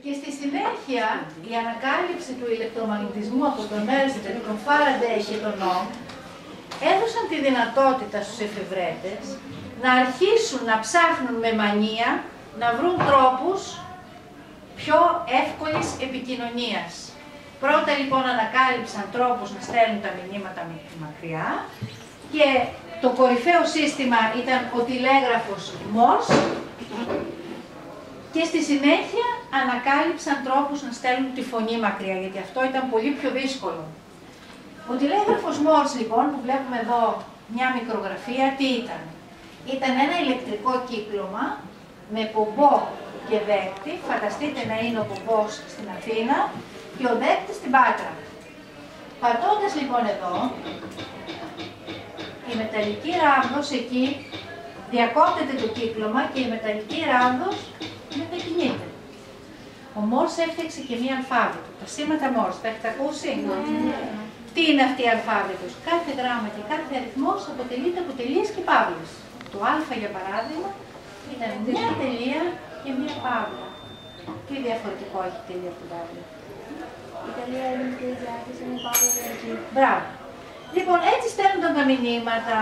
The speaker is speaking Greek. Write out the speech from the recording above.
Και στη συνέχεια η ανακάλυψη του ηλεκτρομαγνητισμού από τον Έρστεν, τον Φάραντεϊ και τον Οhm έδωσαν τη δυνατότητα στους εφευρέτες να αρχίσουν να ψάχνουν με μανία να βρουν τρόπους πιο εύκολης επικοινωνίας. Πρώτα λοιπόν ανακάλυψαν τρόπους να στέλνουν τα μηνύματα μακριά και το κορυφαίο σύστημα ήταν ο τηλέγραφος Morse και στη συνέχεια ανακάλυψαν τρόπους να στέλνουν τη φωνή μακριά, γιατί αυτό ήταν πολύ πιο δύσκολο. Ο τηλέγραφος Morse λοιπόν που βλέπουμε εδώ μια μικρογραφία, τι ήταν? Ήταν ένα ηλεκτρικό κύκλωμα με πομπό και δέκτη. Φανταστείτε να είναι ο πομπός στην Αθήνα και ο δέκτης στην Πάτρα. Πατώντας λοιπόν εδώ, η μεταλλική ράβδος εκεί διακόπτεται το κύκλωμα και η μεταλλική ράβδος μετακινείται. Ο Morse έφτιαξε και μία αλφάβητο, τα σήματα Morse, τα έχετε ακούσει? Τι είναι αυτή η αλφάβητος? Κάθε γράμμα και κάθε αριθμός αποτελείται από τελείες και παύλες. Το α για παράδειγμα ήταν μία τελεία και μία παύλα. Τι διαφορετικό έχει τελεία από την παύλα? Η τελεία είναι μικρή διάρκεια, είναι παύλα διαρκή. Μπράβο. Λοιπόν, έτσι στέλνονταν τα μηνύματα.